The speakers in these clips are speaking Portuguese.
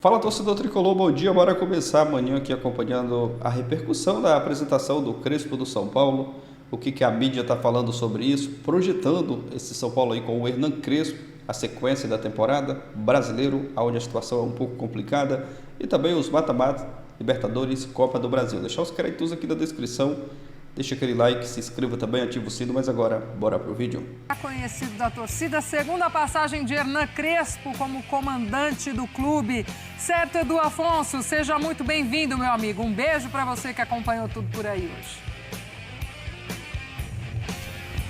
Fala, torcedor tricolor, bom dia. Bora começar amanhã aqui acompanhando a repercussão da apresentação do Crespo do São Paulo. O que a mídia está falando sobre isso, projetando esse São Paulo aí com o Hernan Crespo, a sequência da temporada, brasileiro, onde a situação é um pouco complicada, e também os mata-mata, Libertadores, Copa do Brasil. Deixar os créditos aqui na descrição. Deixa aquele like, se inscreva também, ativa o sino, mas agora, bora pro vídeo. Conhecido da torcida, segunda passagem de Hernan Crespo como comandante do clube. Certo, Edu Afonso, seja muito bem-vindo, meu amigo. Um beijo para você que acompanhou tudo por aí hoje.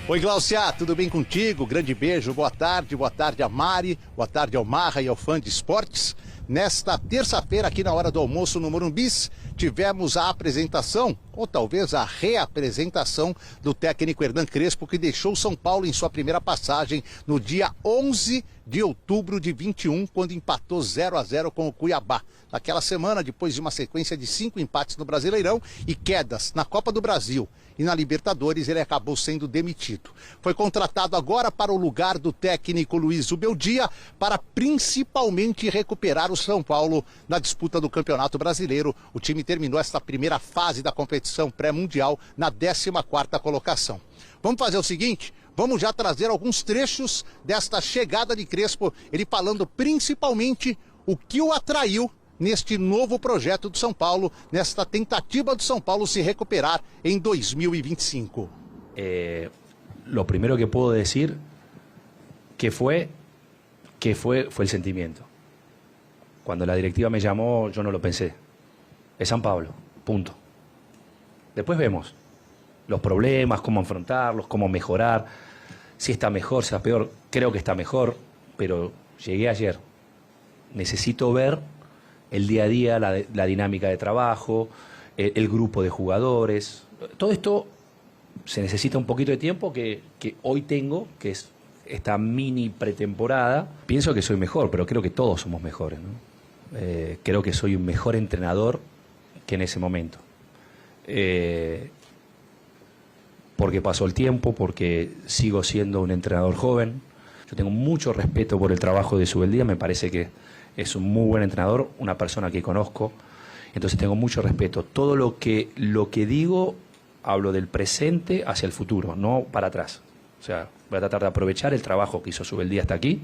Oi, Glaucia, tudo bem contigo? Grande beijo, boa tarde a Mari, boa tarde ao Marra e ao fã de esportes. Nesta terça-feira, aqui na hora do almoço no Morumbis, tivemos a apresentação, ou talvez a reapresentação, do técnico Hernan Crespo, que deixou São Paulo em sua primeira passagem no dia 11 de outubro de 21, quando empatou 0-0 com o Cuiabá. Naquela semana, depois de uma sequência de 5 empates no Brasileirão e quedas na Copa do Brasil e na Libertadores, ele acabou sendo demitido. Foi contratado agora para o lugar do técnico Luiz Ubeldia, para principalmente recuperar o São Paulo na disputa do Campeonato Brasileiro. O time terminou esta primeira fase da competição pré-mundial na 14ª colocação. Vamos fazer o seguinte, vamos já trazer alguns trechos desta chegada de Crespo, ele falando principalmente o que o atraiu neste novo projeto do São Paulo, nesta tentativa do São Paulo se recuperar em 2025. Lo primero que puedo decir que fue el sentimiento. Cuando la directiva me llamó, yo no lo pensé. Es San Pablo, punto. Después vemos los problemas, cómo afrontarlos, cómo mejorar. Si está mejor, si está peor, creo que está mejor, pero llegué ayer. Necesito ver el día a día, la dinámica de trabajo, el grupo de jugadores. Todo esto se necesita un poquito de tiempo que hoy tengo, que es esta mini pretemporada. Pienso que soy mejor, pero creo que todos somos mejores, ¿no? Creo que soy un mejor entrenador que en ese momento. Porque pasó el tiempo, porque sigo siendo un entrenador joven. Yo tengo mucho respeto por el trabajo de Zubeldía, me parece que es un muy buen entrenador, una persona que conozco, entonces tengo mucho respeto. Todo lo que digo, hablo del presente hacia el futuro, no para atrás. O sea, voy a tratar de aprovechar el trabajo que hizo Zubeldía hasta aquí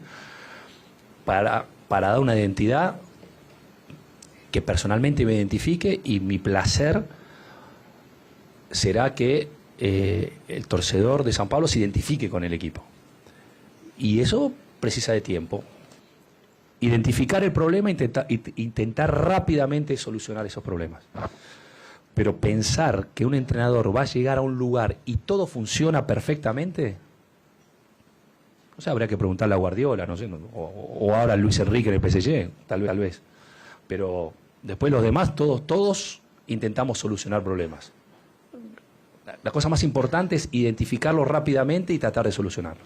para dar una identidad que personalmente me identifique, y mi placer será que el torcedor de San Pablo se identifique con el equipo. Y eso precisa de tiempo. Identificar el problema e intentar rápidamente solucionar esos problemas. Pero pensar que un entrenador va a llegar a un lugar y todo funciona perfectamente, no sé, habría que preguntarle a Guardiola, no sé, o ahora a Luis Enrique en el PSG, tal vez. Pero después los demás, todos intentamos solucionar problemas. La cosa más importante es identificarlos rápidamente y tratar de solucionarlos.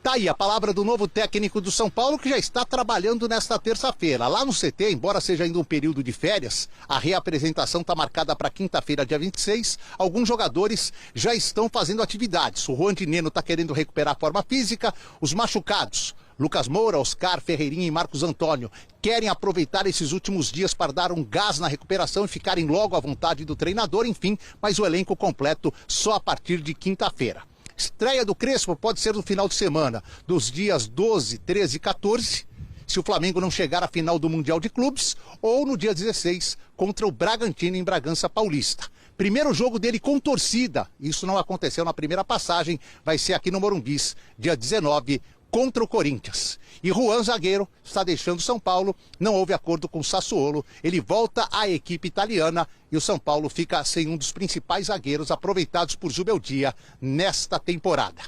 Tá aí a palavra do novo técnico do São Paulo, que já está trabalhando nesta terça-feira. Lá no CT, embora seja ainda um período de férias, a reapresentação está marcada para quinta-feira, dia 26. Alguns jogadores já estão fazendo atividades. O Juan de Neno está querendo recuperar a forma física. Os machucados, Lucas Moura, Oscar, Ferreirinha e Marcos Antônio, querem aproveitar esses últimos dias para dar um gás na recuperação e ficarem logo à vontade do treinador, enfim, mas o elenco completo só a partir de quinta-feira. Estreia do Crespo pode ser no final de semana, dos dias 12, 13 e 14, se o Flamengo não chegar à final do Mundial de Clubes, ou no dia 16, contra o Bragantino em Bragança Paulista. Primeiro jogo dele com torcida, isso não aconteceu na primeira passagem, vai ser aqui no Morumbis, dia 19, contra o Corinthians. E Juan, zagueiro, está deixando São Paulo, não houve acordo com o Sassuolo, ele volta à equipe italiana e o São Paulo fica sem um dos principais zagueiros aproveitados por Zubeldía nesta temporada.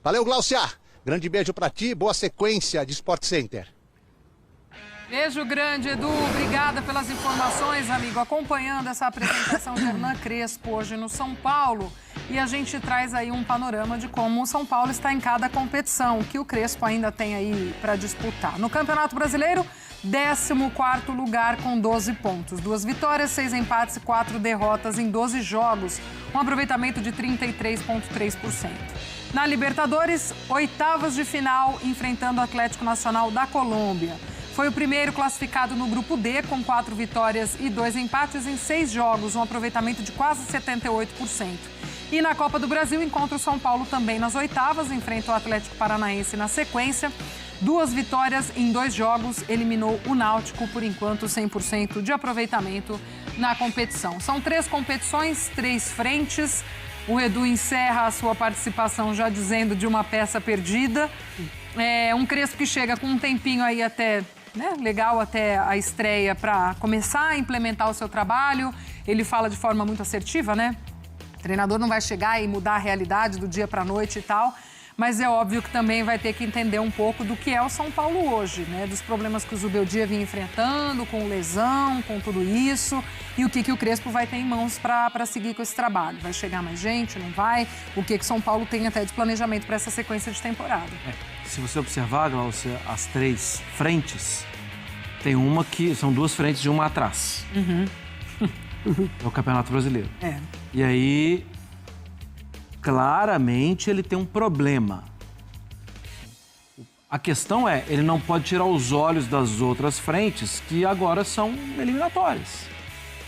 Valeu, Glaucia, grande beijo para ti, boa sequência de Sport Center. Beijo grande, Edu. Obrigada pelas informações, amigo. Acompanhando essa apresentação de Hernan Crespo hoje no São Paulo. E a gente traz aí um panorama de como o São Paulo está em cada competição, que o Crespo ainda tem aí para disputar. No Campeonato Brasileiro, 14º lugar com 12 pontos. 2 vitórias, 6 empates e 4 derrotas em 12 jogos. Um aproveitamento de 33,3%. Na Libertadores, oitavas de final, enfrentando o Atlético Nacional da Colômbia. Foi o primeiro classificado no grupo D, com 4 vitórias e 2 empates em 6 jogos, um aproveitamento de quase 78%. E na Copa do Brasil, encontra o São Paulo também nas oitavas, enfrenta o Atlético Paranaense na sequência. 2 vitórias em 2 jogos, eliminou o Náutico, por enquanto 100% de aproveitamento na competição. São 3 competições, 3 frentes. O Edu encerra a sua participação já dizendo de uma peça perdida. Um Crespo que chega com um tempinho aí até, legal até a estreia para começar a implementar o seu trabalho. Ele fala de forma muito assertiva, né? O treinador não vai chegar e mudar a realidade do dia para a noite e tal. Mas é óbvio que também vai ter que entender um pouco do que é o São Paulo hoje, né? Dos problemas que o Zubeldia vinha enfrentando, com lesão, com tudo isso. E o que o Crespo vai ter em mãos para seguir com esse trabalho. Vai chegar mais gente, não vai? O que o São Paulo tem até de planejamento para essa sequência de temporada. Se você observar, Glaucia, as 3 frentes, tem uma que são 2 frentes de uma atrás. É o Campeonato Brasileiro. E aí, claramente, ele tem um problema. A questão é, ele não pode tirar os olhos das outras frentes, que agora são eliminatórias.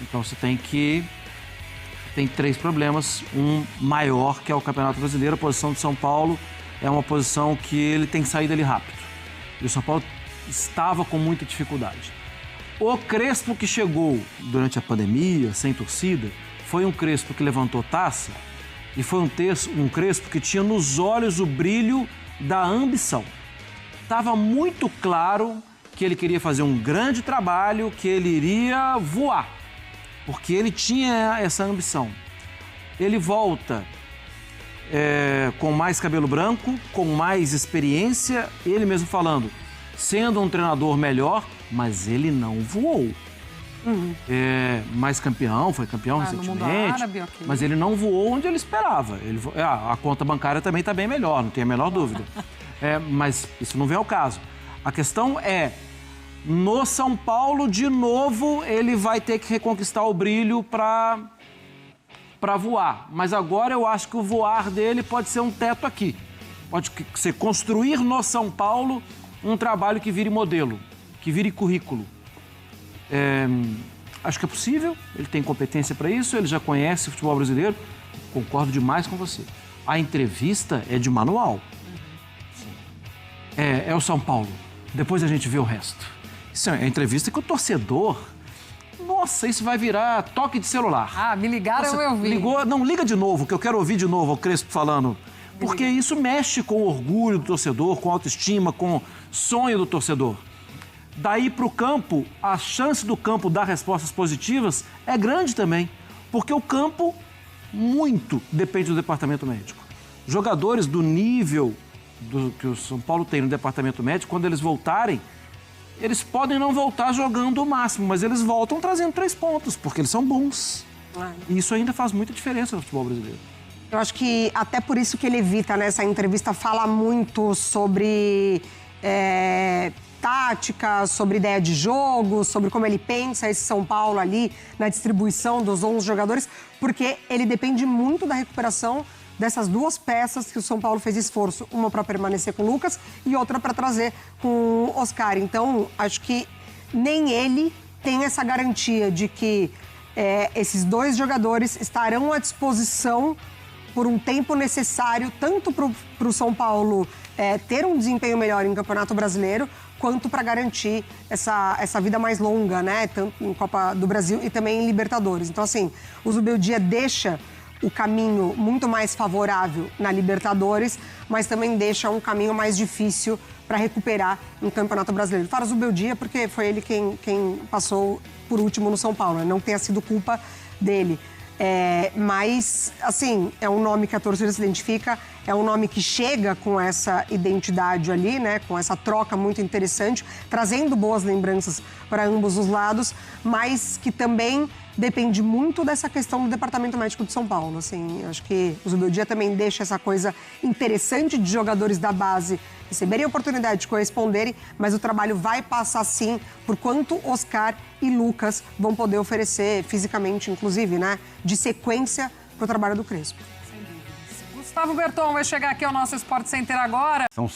Então, você tem 3 problemas, um maior, que é o Campeonato Brasileiro. A posição de São Paulo é uma posição que ele tem que sair dali rápido. E o São Paulo estava com muita dificuldade. O Crespo que chegou durante a pandemia, sem torcida, foi um Crespo que levantou taça e foi um Crespo que tinha nos olhos o brilho da ambição. Estava muito claro que ele queria fazer um grande trabalho, que ele iria voar, porque ele tinha essa ambição. Ele volta com mais cabelo branco, com mais experiência, ele mesmo falando, sendo um treinador melhor, mas ele não voou. Mais campeão, foi campeão recentemente, no mundo árabe, okay. Mas ele não voou onde ele esperava. A conta bancária também está bem melhor, não tem a menor dúvida. Mas isso não vem ao caso. A questão é, no São Paulo, de novo, ele vai ter que reconquistar o brilho para voar. Mas agora eu acho que o voar dele pode ser um teto aqui. Pode ser construir no São Paulo um trabalho que vire modelo, que vire currículo. Acho que é possível, ele tem competência para isso, ele já conhece o futebol brasileiro, concordo demais com você. A entrevista é de manual. É o São Paulo, depois a gente vê o resto. Isso é a entrevista que o torcedor... Nossa, isso vai virar toque de celular. Me ligaram, eu vi. Não, liga de novo, que eu quero ouvir de novo o Crespo falando. Porque isso mexe com o orgulho do torcedor, com a autoestima, com o sonho do torcedor. Daí para o campo, a chance do campo dar respostas positivas é grande também. Porque o campo muito depende do departamento médico. Jogadores do nível que o São Paulo tem no departamento médico, quando eles voltarem, eles podem não voltar jogando o máximo, mas eles voltam trazendo 3 pontos, porque eles são bons. E isso ainda faz muita diferença no futebol brasileiro. Eu acho que até por isso que ele evita, nessa entrevista, fala muito sobre tática, sobre ideia de jogo, sobre como ele pensa esse São Paulo ali na distribuição dos 11 jogadores, porque ele depende muito da recuperação dessas 2 peças que o São Paulo fez esforço, uma para permanecer com o Lucas e outra para trazer com o Oscar. Então, acho que nem ele tem essa garantia de que esses 2 jogadores estarão à disposição por um tempo necessário, tanto para o São Paulo ter um desempenho melhor em Campeonato Brasileiro, quanto para garantir essa vida mais longa, né? Tanto em Copa do Brasil e também em Libertadores. Então, assim, o Zubeldia deixa o caminho muito mais favorável na Libertadores, mas também deixa um caminho mais difícil para recuperar no Campeonato Brasileiro. Fala Zubeldia porque foi ele quem passou por último no São Paulo, né? Não tenha sido culpa dele. Mas, assim, é um nome que a torcida se identifica, é um nome que chega com essa identidade ali, né? Com essa troca muito interessante, trazendo boas lembranças para ambos os lados, mas que também depende muito dessa questão do Departamento Médico de São Paulo. Assim, eu acho que o Zubeldia também deixa essa coisa interessante de jogadores da base receberem a oportunidade de corresponderem, mas o trabalho vai passar sim por quanto Oscar e Lucas vão poder oferecer fisicamente, inclusive, né? De sequência para o trabalho do Crespo. Sem dúvidas. Gustavo Berton vai chegar aqui ao nosso Sport Center agora. São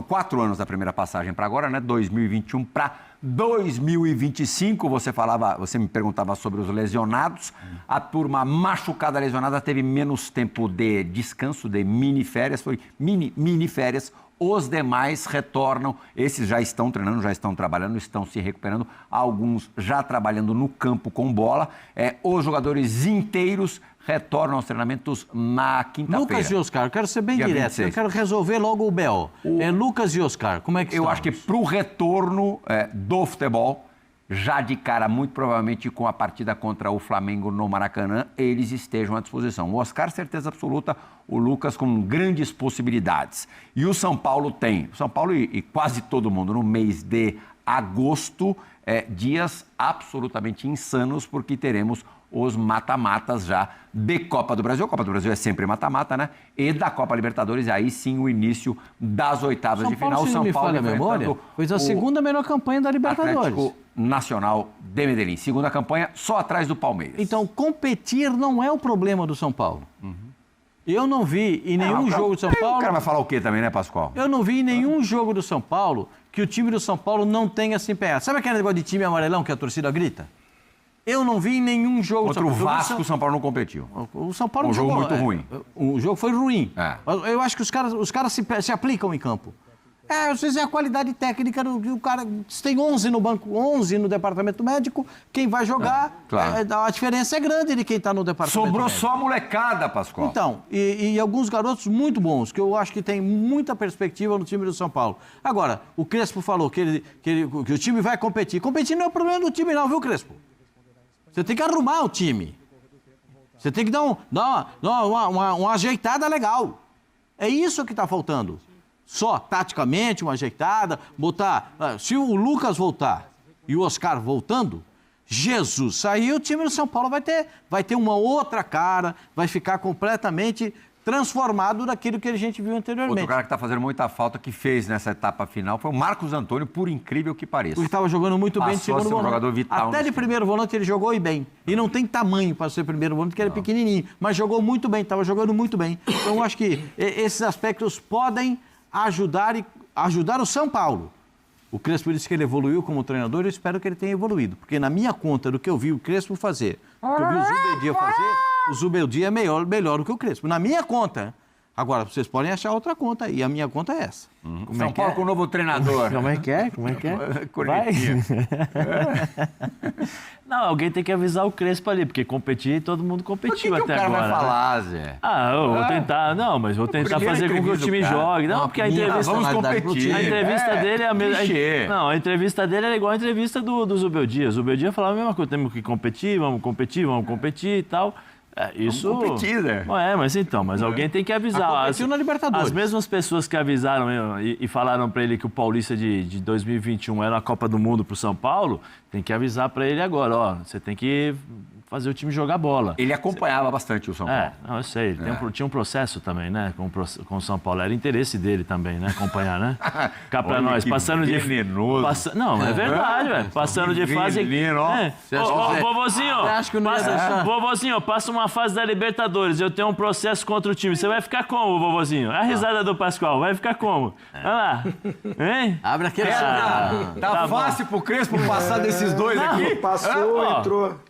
4 anos da primeira passagem para agora, né? 2021 para 2025. Você me perguntava sobre os lesionados. A turma machucada, lesionada, teve menos tempo de descanso, de mini-férias, foi mini-férias. Os demais retornam, esses já estão treinando, já estão trabalhando, estão se recuperando, alguns já trabalhando no campo com bola. Os jogadores inteiros retornam aos treinamentos na quinta-feira. Lucas e Oscar, eu quero ser bem direto, 26. Eu quero resolver logo o BO. Lucas e Oscar, como é que estão? Eu acho que para o retorno do futebol, já de cara, muito provavelmente com a partida contra o Flamengo no Maracanã, eles estejam à disposição. O Oscar, certeza absoluta, o Lucas com grandes possibilidades. E o São Paulo tem, o São Paulo e quase todo mundo no mês de agosto, dias absolutamente insanos, porque teremos os mata-matas já de Copa do Brasil. A Copa do Brasil é sempre mata-mata, né? E da Copa Libertadores, aí sim o início das oitavas de final. O São Paulo, memória, fez a segunda melhor campanha da Libertadores. Atlético Nacional de Medellín. Segunda campanha, só atrás do Palmeiras. Então, competir não é o problema do São Paulo. Eu não vi em nenhum jogo do São Paulo... O cara vai falar o quê também, né, Pascoal? Eu não vi em nenhum jogo do São Paulo que o time do São Paulo não tenha se empenhado. Sabe aquele negócio de time amarelão que a torcida grita? Eu não vi em nenhum jogo... Contra o Vasco, o São Paulo não competiu. O São Paulo jogo muito ruim. O jogo foi ruim. Eu acho que os caras se aplicam em campo. Às vezes é a qualidade técnica do cara. Se tem 11 no banco, 11 no departamento médico, quem vai jogar, claro. A diferença é grande de quem está no departamento Sobrou médico. só a molecada, Pascoal. Então, e alguns garotos muito bons, que eu acho que tem muita perspectiva no time do São Paulo. Agora, o Crespo falou que o time vai competir. Competir não é o problema do time não, viu, Crespo? Você tem que arrumar o time. Você tem que dar uma ajeitada legal. É isso que está faltando. Só taticamente, uma ajeitada, botar... Se o Lucas voltar e o Oscar voltando, Jesus, aí o time do São Paulo vai ter uma outra cara, vai ficar completamente transformado daquilo que a gente viu anteriormente. Outro cara que está fazendo muita falta, que fez nessa etapa final, foi o Marcos Antônio, por incrível que pareça. Ele estava jogando muito bem de segundo volante. Jogador vital. Até de primeiro volante ele jogou e bem. E não tem tamanho para ser primeiro volante, porque ele é pequenininho. Mas jogou muito bem, estava jogando muito bem. Então eu acho que esses aspectos podem ajudar o São Paulo. O Crespo disse que ele evoluiu como treinador, eu espero que ele tenha evoluído. Porque na minha conta, do que eu vi o Crespo fazer, do que eu vi o Zubeldia fazer, o Zubeldia é melhor do que o Crespo. Na minha conta. Agora, vocês podem achar outra conta, e a minha conta é essa. São Paulo com o novo treinador. Como é que é? Vai. Não, alguém tem que avisar o Crespo ali, porque competir, todo mundo competiu até agora. O que o cara vai falar, Zé? Eu vou tentar, não, mas vou tentar fazer com que o time jogue. Não, porque a entrevista... Vamos competir. A entrevista dele é a mesma... Não, a entrevista dele era igual a entrevista do Zubeldia. O Zubeldia falava a mesma coisa, temos que competir, vamos competir e tal... Isso... Vamos competir, né? Mas alguém tem que avisar. Na Libertadores. As mesmas pessoas que avisaram e falaram para ele que o Paulista de 2021 era a Copa do Mundo para o São Paulo, tem que avisar para ele agora, você tem que fazer o time jogar bola. Ele acompanhava bastante o São Paulo. Eu sei, ele tinha um processo também, né, com o São Paulo. Era interesse dele também, né, acompanhar, né? Ficar para nós, passando de... Não, é verdade, velho. Passando de fase... Vovozinho, passa uma fase da Libertadores, eu tenho um processo contra o time. Você vai ficar como, vovozinho? A risada do Pascoal, vai ficar como? Vai lá. Hein? Abre aquele... Tá fácil pro Crespo passar desses dois aqui? Passou, entrou.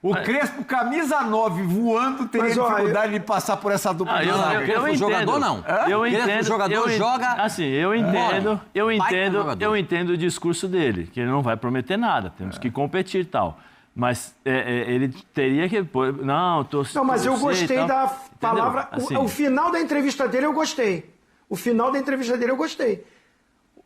O Crespo, camisa 9, voando, teria dificuldade de passar por essa dupla. Eu entendo. Jogador, não. Eu entendo. O jogador joga... Assim, eu entendo o discurso dele, que ele não vai prometer nada, temos que competir e tal. Mas ele teria que... Não, mas eu gostei da palavra... Assim, o final da entrevista dele eu gostei.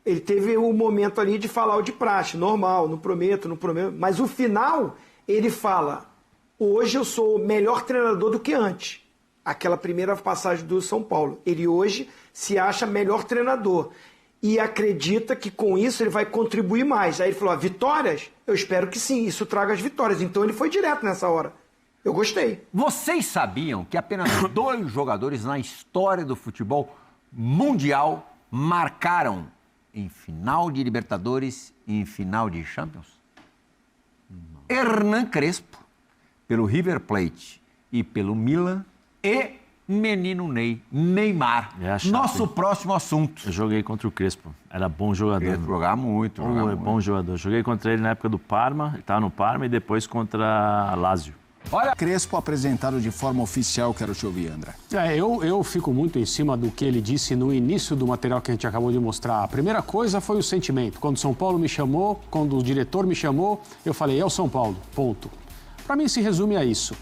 Ele teve o momento ali de falar o de praxe, normal, não prometo. Mas o final, ele fala, hoje eu sou melhor treinador do que antes. Aquela primeira passagem do São Paulo. Ele hoje se acha melhor treinador. E acredita que com isso ele vai contribuir mais. Aí ele falou, vitórias? Eu espero que sim, isso traga as vitórias. Então ele foi direto nessa hora. Eu gostei. Vocês sabiam que apenas 2 jogadores na história do futebol mundial marcaram em final de Libertadores e em final de Champions? Hernan Crespo, pelo River Plate e pelo Milan, e Menino Ney, Neymar. Nosso próximo assunto. Eu joguei contra o Crespo. Era bom jogador. Ele jogava muito. Bom jogador. Joguei contra ele na época do Parma. Ele estava no Parma e depois contra a Lazio. Olha, Crespo apresentado de forma oficial, quero te ouvir, André. Eu fico muito em cima do que ele disse no início do material que a gente acabou de mostrar. A primeira coisa foi o sentimento. Quando o São Paulo me chamou, quando o diretor me chamou, eu falei, é o São Paulo, ponto. Para mim se resume a isso.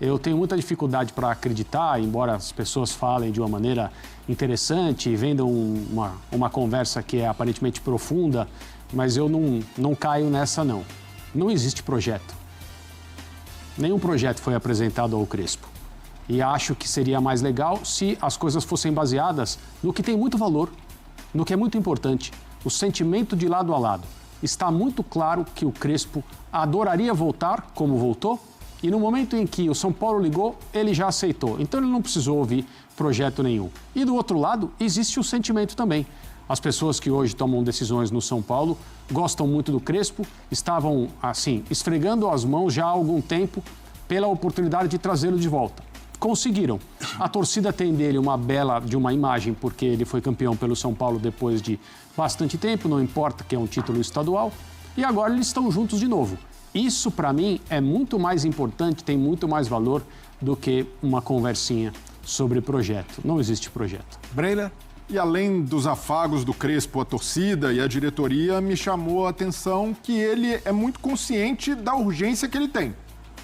Eu tenho muita dificuldade para acreditar, embora as pessoas falem de uma maneira interessante e vendam uma conversa que é aparentemente profunda, mas eu não caio nessa, não. Não existe projeto. Nenhum projeto foi apresentado ao Crespo. E acho que seria mais legal se as coisas fossem baseadas no que tem muito valor, no que é muito importante, o sentimento de lado a lado. Está muito claro que o Crespo adoraria voltar, como voltou, e no momento em que o São Paulo ligou, ele já aceitou. Então ele não precisou ouvir projeto nenhum. E do outro lado, existe o sentimento também. As pessoas que hoje tomam decisões no São Paulo gostam muito do Crespo, estavam, assim, esfregando as mãos já há algum tempo pela oportunidade de trazê-lo de volta. Conseguiram. A torcida tem dele uma bela de uma imagem, porque ele foi campeão pelo São Paulo depois de bastante tempo, não importa que é um título estadual, e agora eles estão juntos de novo. Isso, para mim, é muito mais importante, tem muito mais valor do que uma conversinha sobre projeto. Não existe projeto. Breila? E além dos afagos do Crespo, a torcida e a diretoria, me chamou a atenção que ele é muito consciente da urgência que ele tem.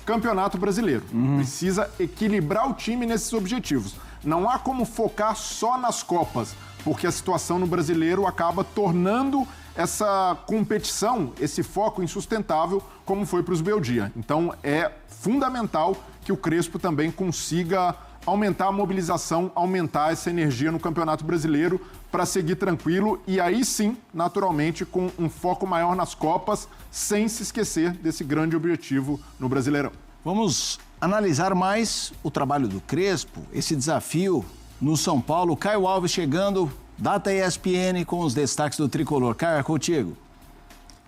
Campeonato Brasileiro. Precisa equilibrar o time nesses objetivos. Não há como focar só nas Copas, porque a situação no Brasileiro acaba tornando essa competição, esse foco insustentável, como foi para os Beldia. Então é fundamental que o Crespo também consiga aumentar a mobilização, aumentar essa energia no Campeonato Brasileiro para seguir tranquilo e aí sim, naturalmente, com um foco maior nas Copas, sem se esquecer desse grande objetivo no Brasileirão. Vamos analisar mais o trabalho do Crespo, esse desafio no São Paulo. Caio Alves chegando, Data ESPN com os destaques do Tricolor. Caio, é contigo.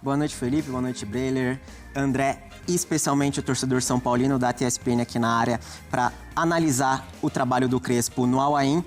Boa noite, Felipe. Boa noite, Breiler, André, e especialmente o torcedor São Paulino, da ESPN aqui na área, para analisar o trabalho do Crespo no Al-Ain,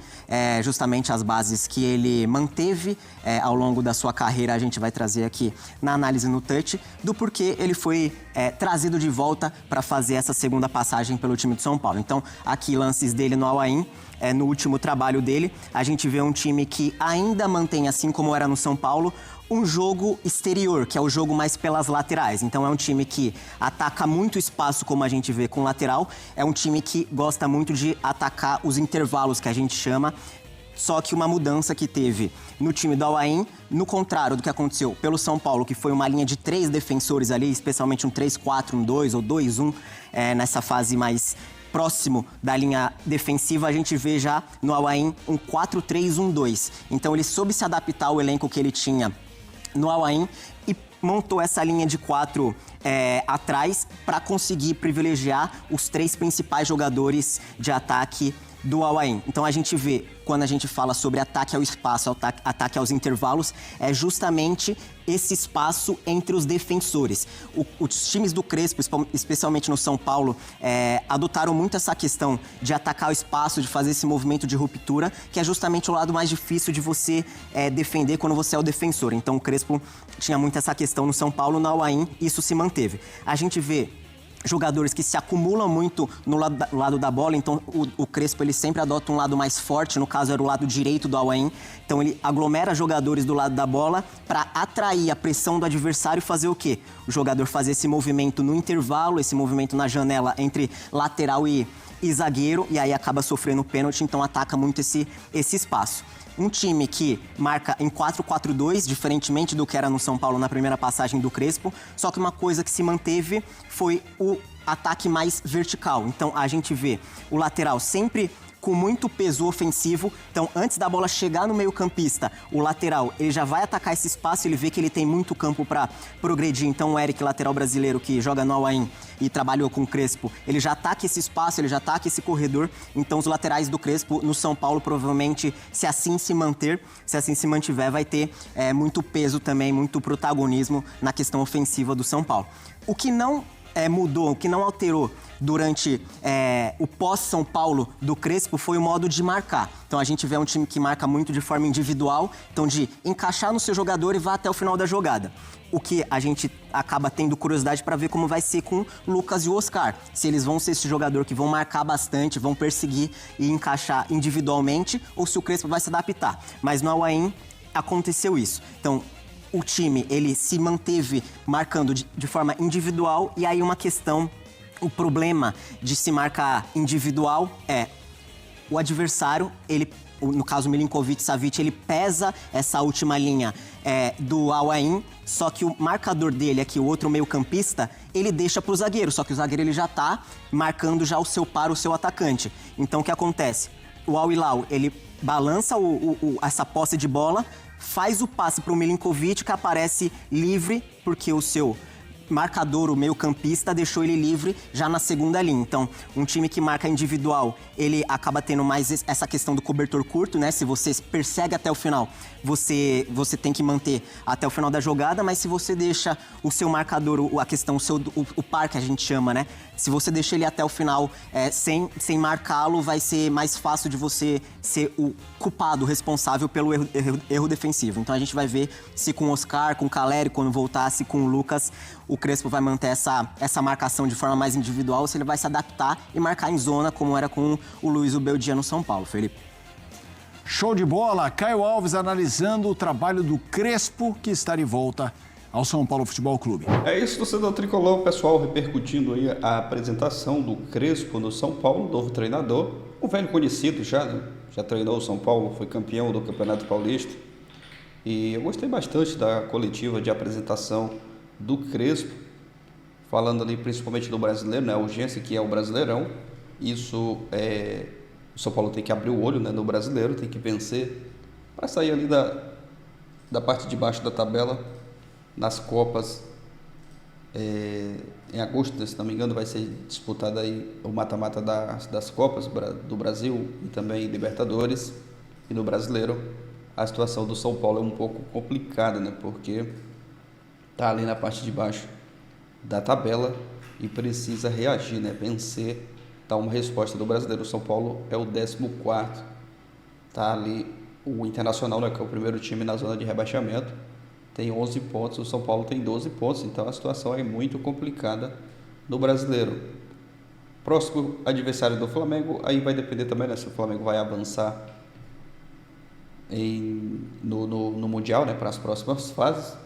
justamente as bases que ele manteve ao longo da sua carreira. A gente vai trazer aqui na análise no Touch do porquê ele foi trazido de volta para fazer essa segunda passagem pelo time de São Paulo. Então, aqui lances dele no Al-Ain. No último trabalho dele, a gente vê um time que ainda mantém, assim como era no São Paulo, um jogo exterior, que é o jogo mais pelas laterais. Então é um time que ataca muito espaço, como a gente vê com lateral. É um time que gosta muito de atacar os intervalos, que a gente chama. Só que uma mudança que teve no time do Al-Ain, no contrário do que aconteceu pelo São Paulo, que foi uma linha de 3 defensores ali, especialmente um 3-4, um 2 ou 2-1, nessa fase mais próximo da linha defensiva, a gente vê já no Al-Ain um 4-3-1-2. Então ele soube se adaptar ao elenco que ele tinha no Al-Ain e montou essa linha de 4 atrás para conseguir privilegiar os 3 principais jogadores de ataque do Al-Ain. Então a gente vê, quando a gente fala sobre ataque ao espaço, ataque aos intervalos, é justamente esse espaço entre os defensores. Os times do Crespo, especialmente no São Paulo, adotaram muito essa questão de atacar o espaço, de fazer esse movimento de ruptura, que é justamente o lado mais difícil de você defender quando você é o defensor. Então o Crespo tinha muito essa questão no São Paulo, no Al-Ain, isso se manteve. A gente vê jogadores que se acumulam muito no lado da bola, então o Crespo ele sempre adota um lado mais forte, no caso era o lado direito do Al-Ain, então ele aglomera jogadores do lado da bola para atrair a pressão do adversário e fazer o quê? O jogador fazer esse movimento no intervalo, esse movimento na janela entre lateral e zagueiro, e aí acaba sofrendo pênalti, então ataca muito esse espaço. Um time que marca em 4-4-2, diferentemente do que era no São Paulo na primeira passagem do Crespo, só que uma coisa que se manteve foi o ataque mais vertical. Então a gente vê o lateral sempre com muito peso ofensivo, então antes da bola chegar no meio-campista, o lateral ele já vai atacar esse espaço, ele vê que ele tem muito campo para progredir, então o Eric, lateral brasileiro que joga no Al-Ain e trabalhou com o Crespo, ele já ataca esse espaço, ele já ataca esse corredor, então os laterais do Crespo no São Paulo provavelmente, se assim se mantiver, vai ter muito peso também, muito protagonismo na questão ofensiva do São Paulo. O que não mudou, o que não alterou durante o pós-São Paulo do Crespo foi o modo de marcar. Então a gente vê um time que marca muito de forma individual, então de encaixar no seu jogador e vá até o final da jogada. O que a gente acaba tendo curiosidade para ver como vai ser com o Lucas e o Oscar. Se eles vão ser esse jogador que vão marcar bastante, vão perseguir e encaixar individualmente, ou se o Crespo vai se adaptar. Mas no Al-Ain aconteceu isso. Então, o time, ele se manteve marcando de forma individual, e aí uma questão, o problema de se marcar individual é o adversário, ele, no caso Milinkovic-Savic, ele pesa essa última linha do Al-Ain, só que o marcador dele aqui, o outro meio-campista, ele deixa pro zagueiro, só que o zagueiro ele já tá marcando já o seu par, o seu atacante. Então o que acontece? O Al-Hilal, ele balança essa posse de bola, faz o passe pro Milinkovic, que aparece livre, porque o seu marcador, o meio-campista, deixou ele livre já na segunda linha. Então, um time que marca individual, ele acaba tendo mais essa questão do cobertor curto, né? Se você persegue até o final, você tem que manter até o final da jogada, mas se você deixa o seu marcador, a questão, o par que a gente chama, né? Se você deixa ele até o final sem marcá-lo, vai ser mais fácil de você ser o culpado, o responsável pelo erro defensivo. Então a gente vai ver se com o Oscar, com o Caleri, quando voltasse com o Lucas, o Crespo vai manter essa marcação de forma mais individual, ou se ele vai se adaptar e marcar em zona, como era com o Luiz Ubeldia no São Paulo. Felipe. Show de bola. Caio Alves analisando o trabalho do Crespo, que está de volta ao São Paulo Futebol Clube. É isso, torcedor tricolor, pessoal, repercutindo aí a apresentação do Crespo no São Paulo, novo treinador, um velho conhecido já, né? Já treinou o São Paulo, foi campeão do Campeonato Paulista. E eu gostei bastante da coletiva de apresentação do Crespo, falando ali principalmente do brasileiro, né? A urgência que é o Brasileirão. Isso o São Paulo tem que abrir o olho, né, no brasileiro, tem que vencer para sair ali da parte de baixo da tabela. Nas Copas, em agosto, se não me engano, vai ser disputado aí o mata-mata das Copas do Brasil e também Libertadores. E no Brasileiro, a situação do São Paulo é um pouco complicada, né? Porque está ali na parte de baixo da tabela e precisa reagir, né? Vencer, dar uma resposta do Brasileiro. O São Paulo é o 14º, está ali o Internacional, né, que é o primeiro time na zona de rebaixamento, tem 11 pontos, o São Paulo tem 12 pontos, então a situação é muito complicada no Brasileiro. Próximo adversário do Flamengo, aí vai depender também, né, se o Flamengo vai avançar no Mundial, né, para as próximas fases.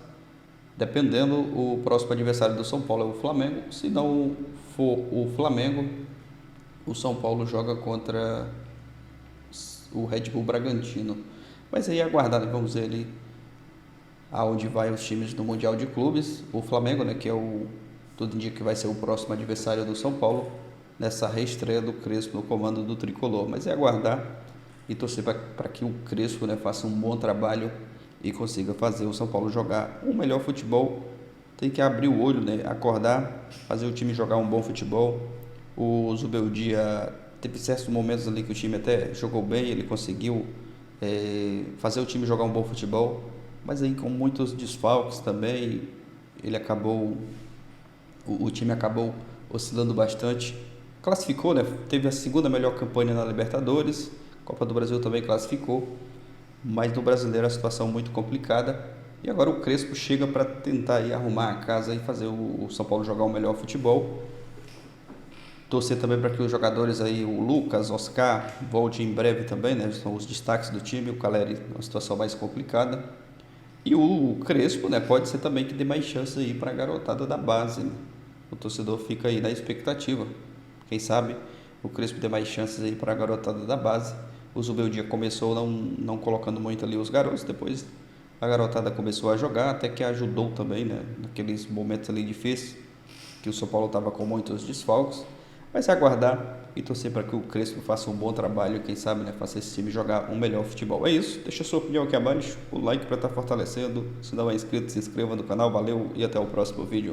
Dependendo, o próximo adversário do São Paulo é o Flamengo. Se não for o Flamengo, o São Paulo joga contra o Red Bull Bragantino. Mas aí aguardar, né, vamos ver ali aonde vai os times do Mundial de Clubes. O Flamengo, né, que é tudo indica que vai ser o próximo adversário do São Paulo nessa reestreia do Crespo no comando do Tricolor. Mas é aguardar e torcer para que o Crespo, né, faça um bom trabalho e consiga fazer o São Paulo jogar um melhor futebol. Tem que abrir o olho, né, acordar, fazer o time jogar um bom futebol. O Zubeldia teve certos momentos ali que o time até jogou bem, ele conseguiu fazer o time jogar um bom futebol, mas aí com muitos desfalques também, o time acabou oscilando bastante. Classificou, né? Teve a segunda melhor campanha na Libertadores, Copa do Brasil também classificou, mas no Brasileiro a situação muito complicada. E agora o Crespo chega para tentar aí arrumar a casa e fazer o São Paulo jogar um melhor futebol. Torcer também para que os jogadores aí, o Lucas, Oscar, volte em breve também, né? São os destaques do time, o Caleri uma situação mais complicada. E o Crespo, né, pode ser também que dê mais chance aí para a garotada da base, né? O torcedor fica aí na expectativa. Quem sabe o Crespo dê mais chances aí para a garotada da base. O Zubeldia começou não colocando muito ali os garotos, depois a garotada começou a jogar, até que ajudou também, né, naqueles momentos ali difíceis, que o São Paulo estava com muitos desfalques. Mas é aguardar e torcer para que o Crespo faça um bom trabalho e quem sabe, né, faça esse time jogar um melhor futebol. É isso, deixa a sua opinião aqui abaixo, o like para estar fortalecendo. Se não é inscrito, se inscreva no canal, valeu e até o próximo vídeo.